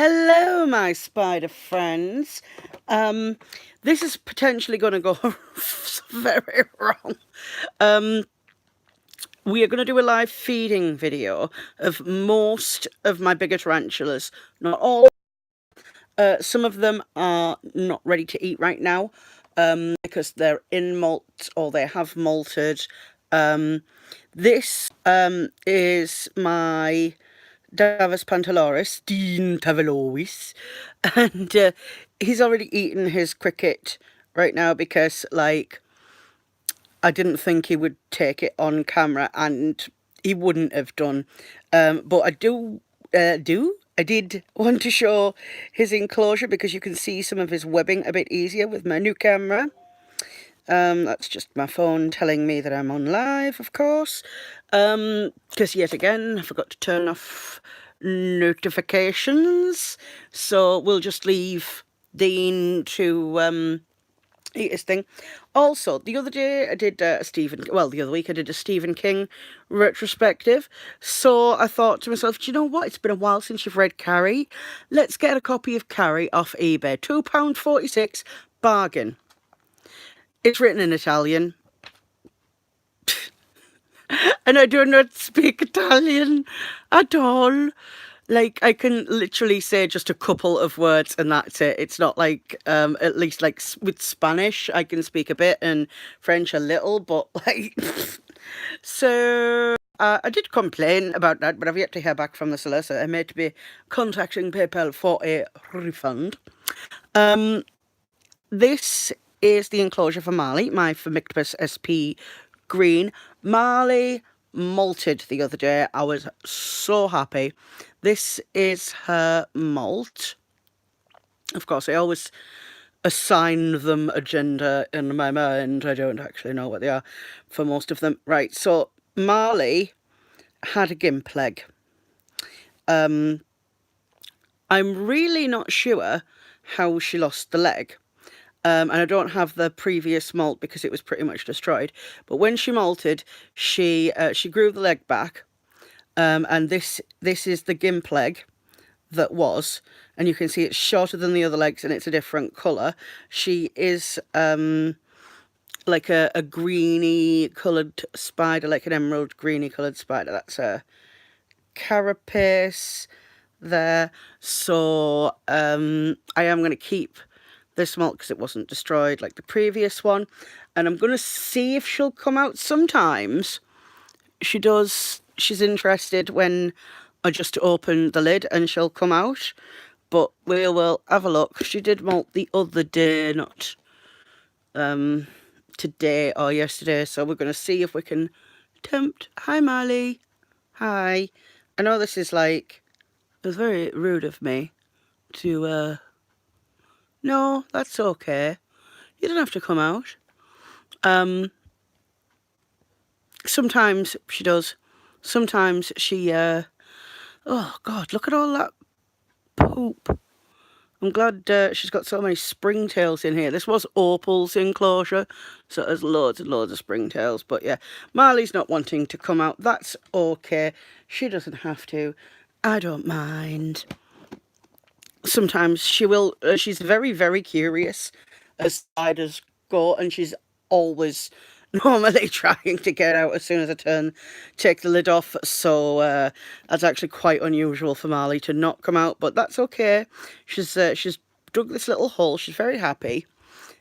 Hello, my spider friends. This is potentially going to go very wrong. We are going to do a live feeding video of most of my bigger tarantulas. Not all. Some of them are not ready to eat right now because they're in molt or they have molted. This is my Davus Pantaloris, Dean Tavaloris, and he's already eaten his cricket right now because, like, I didn't think he would take it on camera, and he wouldn't have done. But I did want to show his enclosure because you can see some of his webbing a bit easier with my new camera. That's just my phone telling me that I'm on live, of course. Because yet again, I forgot to turn off notifications. So we'll just leave Dean to eat his thing. Also, the other day I did the other week I did a Stephen King retrospective. So I thought to myself, do you know what? It's been a while since you've read Carrie. Let's get a copy of Carrie off eBay. £2.46, bargain. It's written in Italian. And I do not speak Italian at all. Like, I can literally say just a couple of words and that's it. It's not like, at least like with Spanish, I can speak a bit and French a little, but like, so I did complain about that, but I've yet to hear back from the solicitor. I may to be contacting PayPal for a refund. This is the enclosure for Marley, my Phormictopus SP green. Marley molted the other day. I was so happy. This is her molt. Of course, I always assign them a gender in my mind. I don't actually know what they are for most of them. Right, so Marley had a gimp leg. I'm really not sure how she lost the leg. And I don't have the previous molt because it was pretty much destroyed. But when she molted, she grew the leg back, and this is the gimp leg that was, and you can see it's shorter than the other legs and it's a different colour. She is like a greeny coloured spider, like an emerald greeny coloured spider. That's her carapace there. So I am going to keep this molt because it wasn't destroyed like the previous one, and I'm going to see if she'll come out. Sometimes she does. She's interested when I just open the lid and she'll come out, but we will have a look. She did molt the other day, not today or yesterday, so we're going to see if we can tempt. Hi Marley. Hi. I know this is like, it was very rude of me to no, that's okay. You don't have to come out. Sometimes she does. Sometimes she, oh God, look at all that poop. I'm glad she's got so many springtails in here. This was Opal's enclosure, so there's loads and loads of springtails. But yeah, Marley's not wanting to come out. That's okay. She doesn't have to. I don't mind. Sometimes she will. She's very, very curious as spiders go, and she's always normally trying to get out as soon as I take the lid off. So that's actually quite unusual for Marley to not come out, but that's okay. She's dug this little hole. She's very happy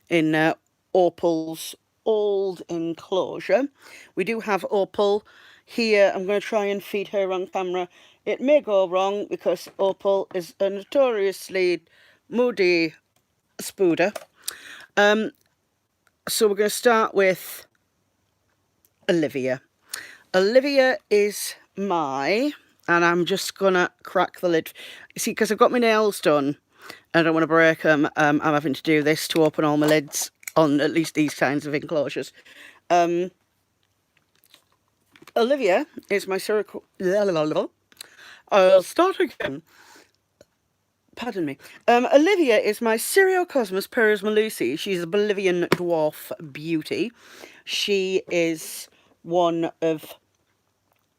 in Opal's old enclosure. We do have Opal here. I'm going to try and feed her on camera. It may go wrong because Opal is a notoriously moody spooder. So we're going to start with Olivia. Olivia is and I'm just going to crack the lid. You see, because I've got my nails done, I don't want to break them. I'm having to do this to open all my lids on at least these kinds of enclosures. Olivia is my I'll start again. Pardon me. Olivia is my Cyriocosmus Perezmilesi. She's a Bolivian dwarf beauty. She is one of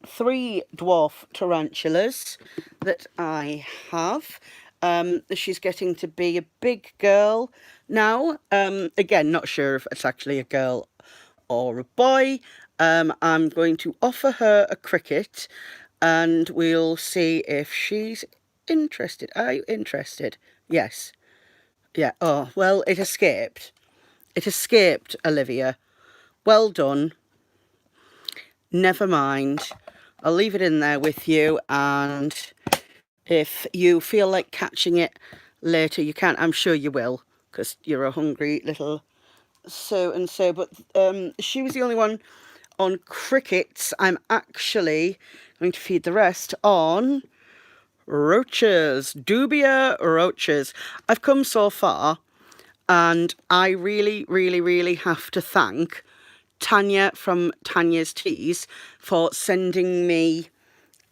3 dwarf tarantulas that I have. She's getting to be a big girl now. Again, not sure if it's actually a girl or a boy. I'm going to offer her a cricket and we'll see if she's interested. Are you interested? Yes. Yeah. Oh, well, it escaped. It escaped, Olivia. Well done. Never mind. I'll leave it in there with you, and if you feel like catching it later, you can. I'm sure you will, because you're a hungry little so-and-so. But she was the only one on crickets. I'm actually going to feed the rest on roaches. Dubia roaches. I've come so far, and I really, really, really have to thank Tanya from Tanya's Teas for sending me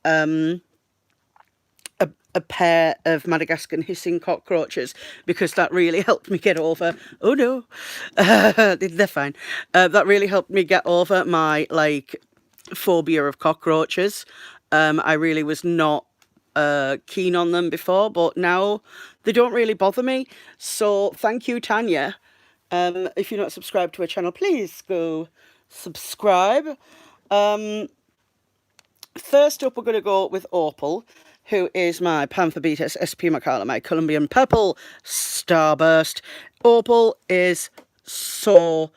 a pair of Madagascan hissing cockroaches, because that really helped me get over, oh no, they're fine. That really helped me get over my phobia of cockroaches. I really was not keen on them before, but now they don't really bother me. So thank you, Tanya. If you're not subscribed to her channel, please go subscribe. First up, we're going to go with Opal, who is my Pamphobeatus SP machala, my Colombian purple starburst. Opal is so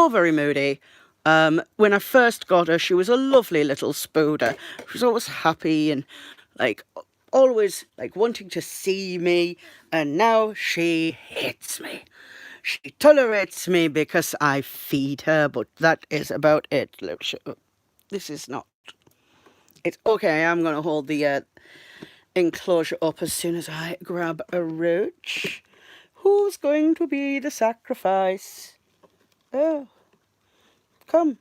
very moody. When I first got her, she was a lovely little spooder. She was always happy and always wanting to see me, and now she hates me. She tolerates me because I feed her, but that is about it. This is not... It's okay, I'm going to hold the enclosure up as soon as I grab a roach. Who's going to be the sacrifice? Oh, come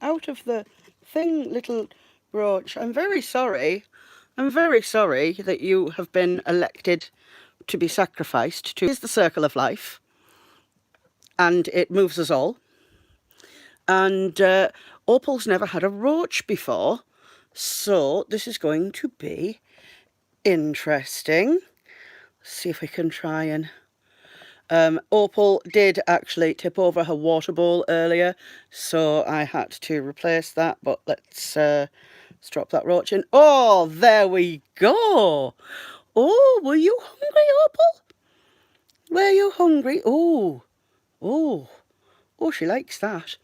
out of the thing, little roach. I'm very sorry. I'm very sorry that you have been elected to be sacrificed to. Here's the circle of life, and it moves us all. And Opal's never had a roach before, so this is going to be interesting. See if we can try and... Opal did actually tip over her water bowl earlier, so I had to replace that, but let's drop that roach in. Oh, there we go. Oh, were you hungry, Opal? Were you hungry? Oh, she likes that.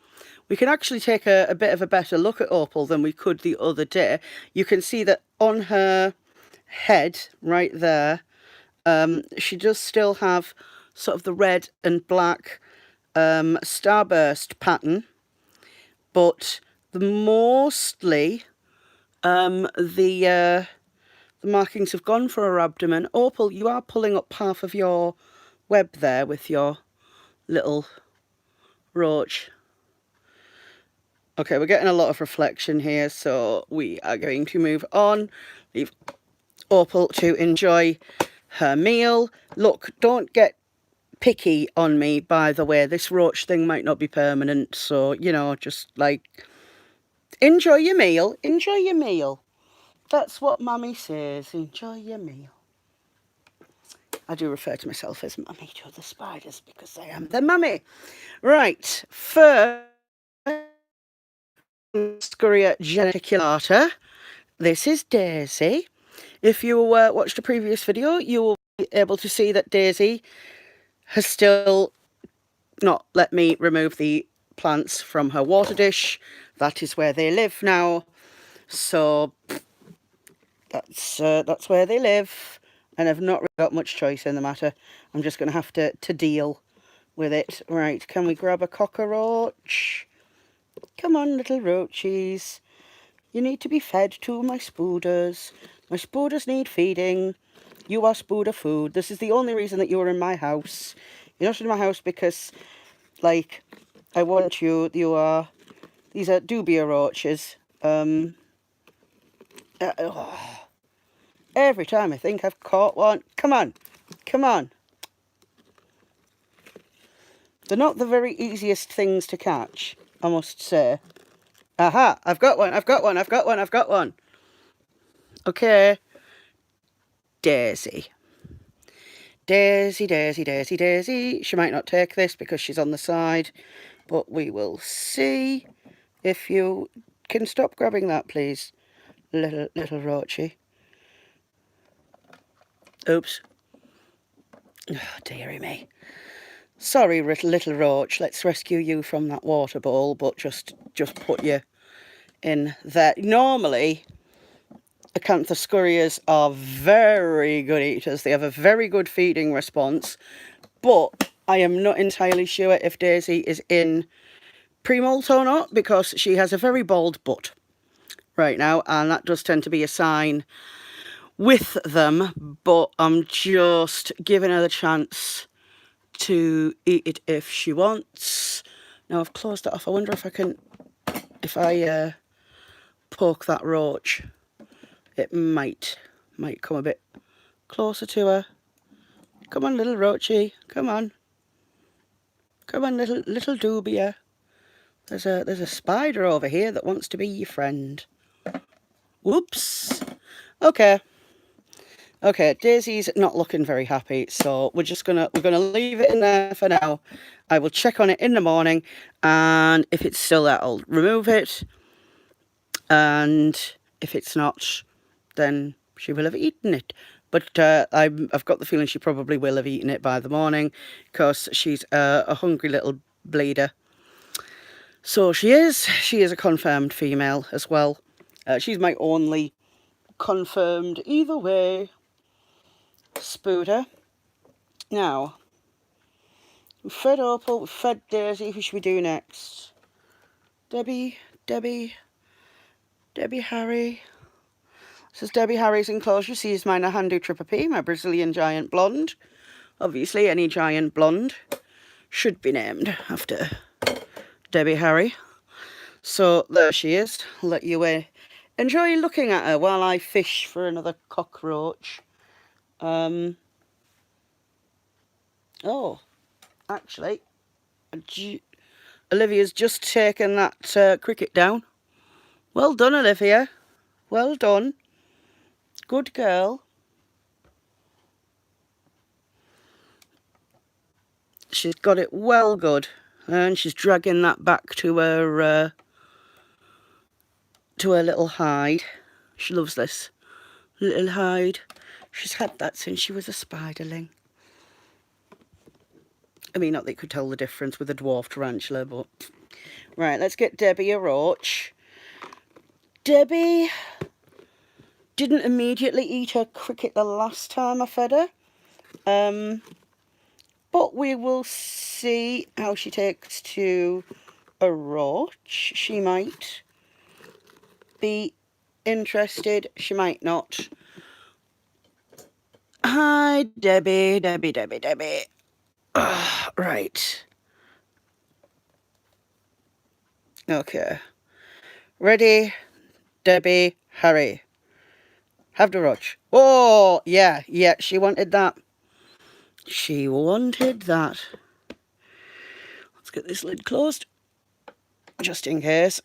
We can actually take a bit of a better look at Opal than we could the other day. You can see that on her head, right there, she does still have sort of the red and black starburst pattern, but mostly the markings have gone for her abdomen. Opal, you are pulling up half of your web there with your little roach. Okay, we're getting a lot of reflection here, so we are going to move on. Leave Opal to enjoy her meal. Look, don't get picky on me, by the way. This roach thing might not be permanent, so, you know, just enjoy your meal. Enjoy your meal. That's what Mummy says. Enjoy your meal. I do refer to myself as Mummy to the spiders because I am their mummy. Right, first, Acanthascurria geneticulata. This is Daisy. If you watched a previous video, you will be able to see that Daisy has still not let me remove the plants from her water dish. That is where they live now. So that's where they live, and I've not really got much choice in the matter. I'm just going to have to deal with it. Right, can we grab a cockroach? Come on, little roaches. You need to be fed too, my spooders. My spooders need feeding. You are spooder food. This is the only reason that you're in my house. You're not in my house because, I want you. These are dubia roaches. Every time I think I've caught one. Come on. Come on. They're not the very easiest things to catch, I must say. Aha! I've got one. I've got one. I've got one. I've got one. Okay. Daisy. Daisy, Daisy, Daisy, Daisy. She might not take this because she's on the side, but we will see. If you can stop grabbing that, please, little roachy. Oops. Oh, dearie me. Sorry, little roach. Let's rescue you from that water bowl, but just put you in there. Normally, Acanthascurrias are very good eaters. They have a very good feeding response, but I am not entirely sure if Daisy is in pre-molt or not, because she has a very bald butt right now, and that does tend to be a sign with them, but I'm just giving her the chance to eat it if she wants. Now I've closed it off. I wonder if I can, if I poke that roach, it might come a bit closer to her. Come on, little roachy, come on. Come on, little dubia. There's a spider over here that wants to be your friend. Whoops. Okay, Daisy's not looking very happy, so we're gonna leave it in there for now. I will check on it in the morning, and if it's still there, I'll remove it. And if it's not, then she will have eaten it. But I've got the feeling she probably will have eaten it by the morning, because she's a hungry little bleeder. So she is a confirmed female as well. She's my only confirmed either way spooter. Now, we've fed Opal, we've fed Daisy. Who should we do next? Debbie Harry. This is Debbie Harry's enclosure. She is my Nhandu tripipi, my Brazilian giant blonde. Obviously, any giant blonde should be named after Debbie Harry. So there she is. I'll let you enjoy looking at her while I fish for another cockroach. Oh, actually, Olivia's just taken that cricket down. Well done, Olivia. Well done. Good girl. She's got it well good. And she's dragging that back to her little hide. She loves this little hide. She's had that since she was a spiderling. I mean, not that you could tell the difference with a dwarf tarantula, but... Right, let's get Debbie a roach. Debbie didn't immediately eat her cricket the last time I fed her. But we will see how she takes to a roach. She might be interested. She might not. Hi, Debbie. Right. Okay. Ready, Debbie, Harry. Have the roach. Oh, yeah, she wanted that. She wanted that. Let's get this lid closed, just in case.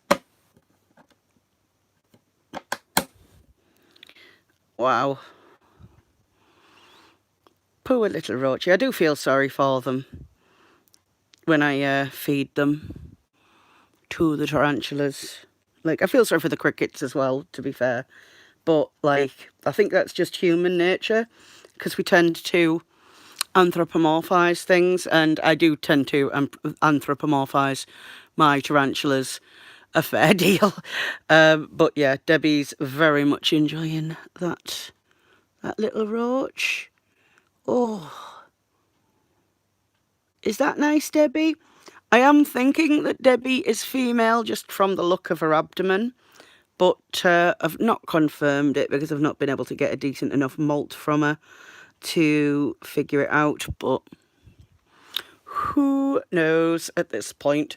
Wow. Poor little roachy. I do feel sorry for them when I feed them to the tarantulas. Like, I feel sorry for the crickets as well, to be fair. But, like, I think that's just human nature, because we tend to anthropomorphise things, and I do tend to anthropomorphise my tarantulas a fair deal. But yeah, Debbie's very much enjoying that little roach. Oh, is that nice, Debbie? I am thinking that Debbie is female just from the look of her abdomen, but I've not confirmed it because I've not been able to get a decent enough molt from her to figure it out, but who knows at this point.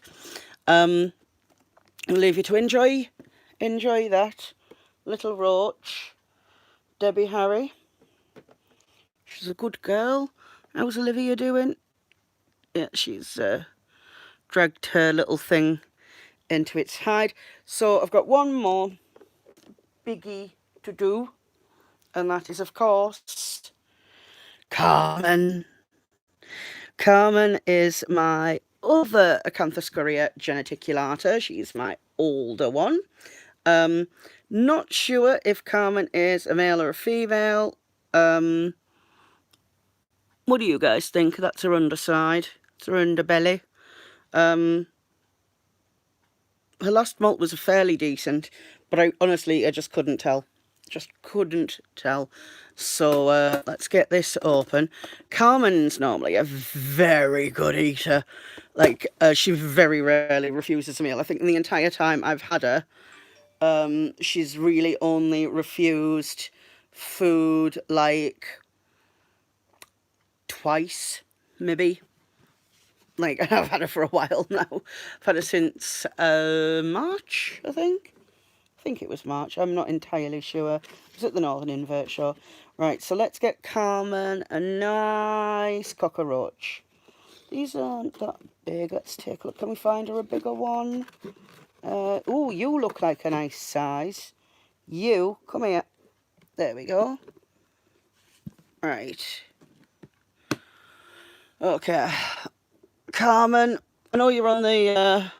I'll leave you to enjoy that little roach, Debbie Harry. She's a good girl. How's Olivia doing? Yeah, she's dragged her little thing into its hide. So I've got one more biggie to do, and that is, of course, Carmen. Carmen is my other Acanthascurria geneticulata. She's my older one. Not sure if Carmen is a male or a female. What do you guys think? That's her underside. It's her underbelly. Her last molt was fairly decent, but I just couldn't tell. Just couldn't tell. So let's get this open. Carmen's normally a very good eater. Like, she very rarely refuses a meal. I think in the entire time I've had her, she's really only refused food like twice, maybe. Like, I've had her for a while now. I've had her since March, I think. I think it was March. I'm not entirely sure. It was at the Northern Invert Show. Right, so let's get Carmen a nice cockroach. These aren't that big. Let's take a look. Can we find her a bigger one? Oh, you look like a nice size. You, come here. There we go. Right. Okay. Carmen, I know you're on the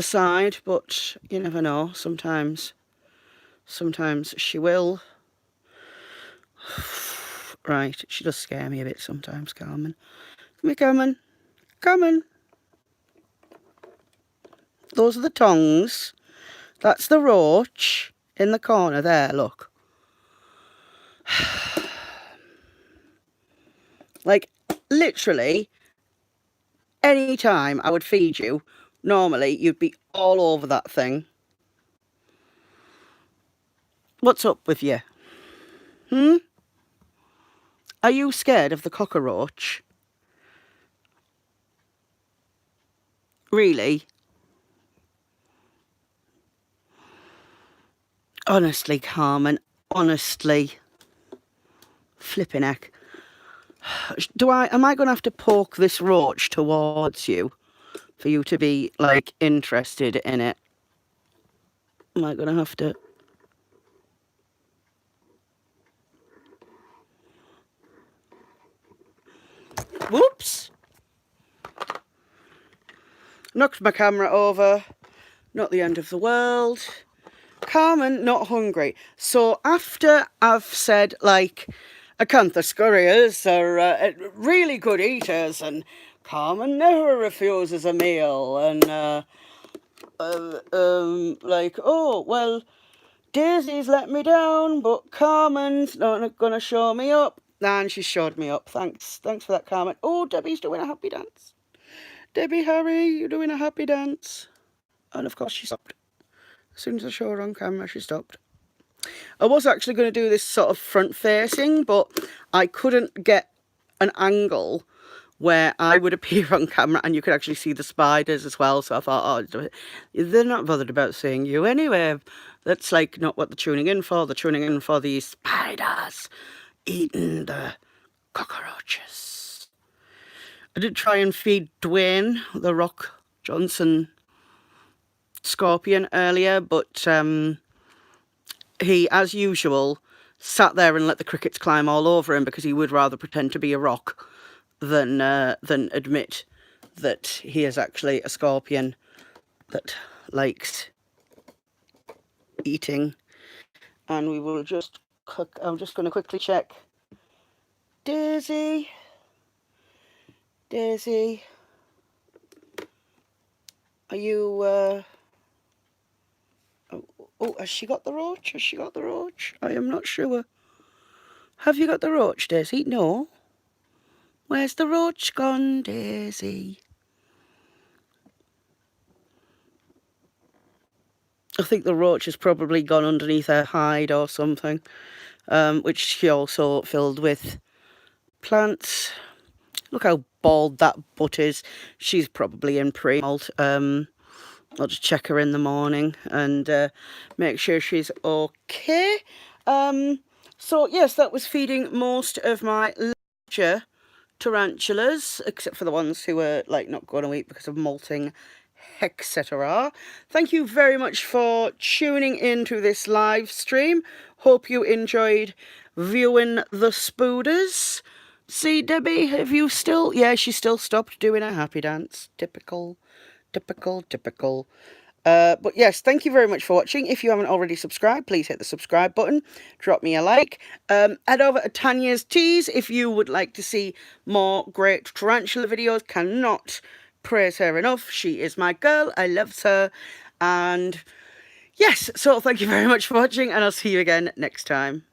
side, but you never know. Sometimes she will. Right, she does scare me a bit sometimes, Carmen. Come here, Carmen. Carmen. Those are the tongues. That's the roach in the corner there, look. Like, literally, any time I would feed you, normally you'd be all over that thing. What's up with you? Are you scared of the cockroach? Really? Honestly, Carmen, honestly. Flipping heck. Am I going to have to poke this roach towards you for you to be, like, interested in it? Am I going to have to? Whoops! Knocked my camera over. Not the end of the world. Carmen, not hungry. So after I've said, like, Acanthascurrias are really good eaters, and Carmen never refuses a meal, and like, oh, well, Daisy's let me down, but Carmen's not going to show me up. And she showed me up. Thanks for that, Carmen. Oh, Debbie's doing a happy dance. Debbie, Harry, you're doing a happy dance. And of course she stopped. As soon as I showed her on camera, she stopped. I was actually going to do this sort of front facing, but I couldn't get an angle where I would appear on camera and you could actually see the spiders as well. So I thought, oh, they're not bothered about seeing you anyway. That's like not what they're tuning in for. They're tuning in for these spiders eating the cockroaches. I did try and feed Dwayne, the Rock Johnson scorpion, earlier, but he, as usual, sat there and let the crickets climb all over him because he would rather pretend to be a rock than admit that he is actually a scorpion that likes eating. And we will just cook. I'm just going to quickly check. Daisy. Are you, oh, has she got the roach? I am not sure. Have you got the roach, Daisy? No. Where's the roach gone, Daisy? I think the roach has probably gone underneath her hide or something, which she also filled with plants. Look how bald that butt is. She's probably in pre-molt. I'll just check her in the morning and make sure she's okay. So yes, that was feeding most of my larger tarantulas, except for the ones who were like not going to eat because of molting, etc. Thank you very much for tuning into this live stream. Hope you enjoyed viewing the spooders. See, Debbie, have you still... Yeah, she still stopped doing her happy dance. Typical, typical, typical. But yes, thank you very much for watching. If you haven't already subscribed, please hit the subscribe button. Drop me a like. Head over to Tanya's Teas if you would like to see more great tarantula videos. Cannot praise her enough. She is my girl. I love her. And yes, so thank you very much for watching, and I'll see you again next time.